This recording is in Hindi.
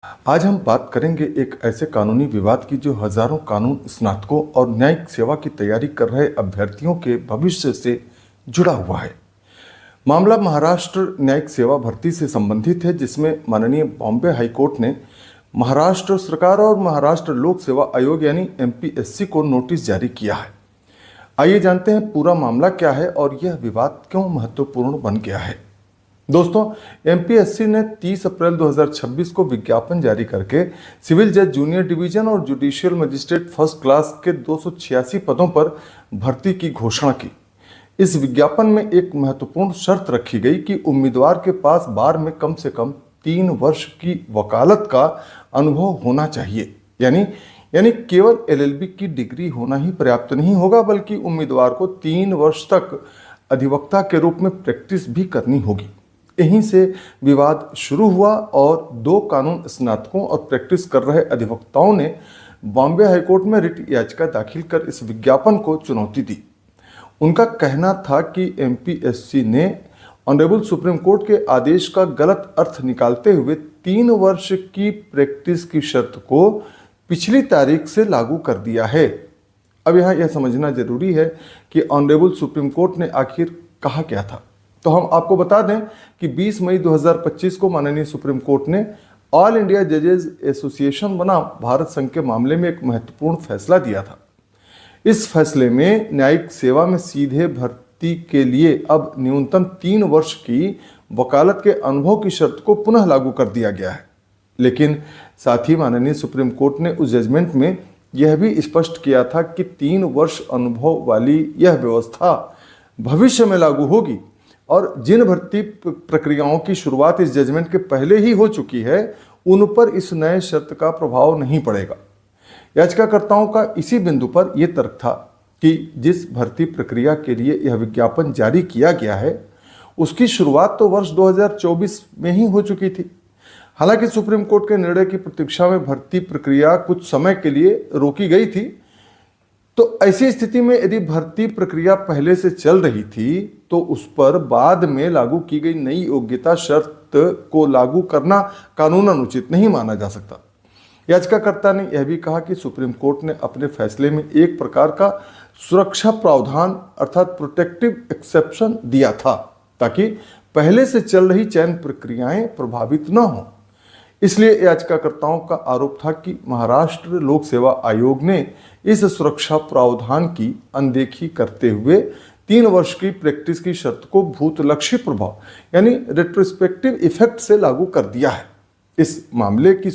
आज हम बात करेंगे एक ऐसे कानूनी विवाद की जो हजारों कानून स्नातकों और न्यायिक सेवा की तैयारी कर रहे अभ्यर्थियों के भविष्य से जुड़ा हुआ है। मामला महाराष्ट्र न्यायिक सेवा भर्ती से संबंधित है, जिसमें माननीय बॉम्बे हाईकोर्ट ने महाराष्ट्र सरकार और महाराष्ट्र लोक सेवा आयोग यानी एमपीएससी को नोटिस जारी किया है। आइए जानते हैं पूरा मामला क्या है और यह विवाद क्यों महत्वपूर्ण बन गया है। दोस्तों, एमपीएससी ने 30 अप्रैल 2026 को विज्ञापन जारी करके सिविल जज जूनियर डिवीजन और जुडिशियल मजिस्ट्रेट फर्स्ट क्लास के 286 पदों पर भर्ती की घोषणा की। इस विज्ञापन में एक महत्वपूर्ण शर्त रखी गई कि उम्मीदवार के पास बार में कम से कम 3 वर्ष की वकालत का अनुभव होना चाहिए। यानी केवल एलएलबी की डिग्री होना ही पर्याप्त नहीं होगा, बल्कि उम्मीदवार को 3 वर्ष तक अधिवक्ता के रूप में प्रैक्टिस भी करनी होगी। यहीं से विवाद शुरू हुआ और 2 कानून स्नातकों और प्रैक्टिस कर रहे अधिवक्ताओं ने बॉम्बे हाईकोर्ट में रिट याचिका दाखिल कर इस विज्ञापन को चुनौती दी। उनका कहना था कि एमपीएससी ने ऑनरेबल सुप्रीम कोर्ट के आदेश का गलत अर्थ निकालते हुए 3 वर्ष की प्रैक्टिस की शर्त को पिछली तारीख से लागू कर दिया है। अब यहाँ यह समझना जरूरी है कि ऑनरेबल सुप्रीम कोर्ट ने आखिर कहा क्या था। तो हम आपको बता दें कि 20 मई 2025 को माननीय सुप्रीम कोर्ट ने ऑल इंडिया जजेज एसोसिएशन बनाम भारत संघ के मामले में एक महत्वपूर्ण फैसला दिया था। इस फैसले में न्यायिक सेवा में सीधे भर्ती के लिए अब न्यूनतम 3 वर्ष की वकालत के अनुभव की शर्त को पुनः लागू कर दिया गया है। लेकिन साथ ही माननीय सुप्रीम कोर्ट ने उस जजमेंट में यह भी स्पष्ट किया था कि 3 वर्ष अनुभव वाली यह व्यवस्था भविष्य में लागू होगी और जिन भर्ती प्रक्रियाओं की शुरुआत इस जजमेंट के पहले ही हो चुकी है, उन पर इस नए शर्त का प्रभाव नहीं पड़ेगा। याचिकाकर्ताओं का इसी बिंदु पर यह तर्क था कि जिस भर्ती प्रक्रिया के लिए यह विज्ञापन जारी किया गया है, उसकी शुरुआत तो वर्ष 2024 में ही हो चुकी थी। हालांकि सुप्रीम कोर्ट के निर्णय की प्रतीक्षा में भर्ती प्रक्रिया कुछ समय के लिए रोकी गई थी। तो ऐसी स्थिति में यदि भर्ती प्रक्रिया पहले से चल रही थी, तो उस पर बाद में लागू की गई नई योग्यता शर्त को लागू करना कानूनन उचित नहीं माना जा सकता। याचिकाकर्ता ने यह भी कहा कि सुप्रीम कोर्ट ने अपने फैसले में एक प्रकार का सुरक्षा प्रावधान अर्थात प्रोटेक्टिव एक्सेप्शन दिया था, ताकि पहले से चल रही चयन प्रक्रियाएं प्रभावित न हों। इसलिए याचिकाकर्ताओं का आरोप था कि महाराष्ट्र लोक सेवा आयोग ने इस सुरक्षा प्रावधान की अनदेखी करते हुए 3 वर्ष की प्रैक्टिस की शर्त को भूतलक्षी प्रभाव यानी रेट्रोस्पेक्टिव इफेक्ट से लागू कर दिया है। इस मामले की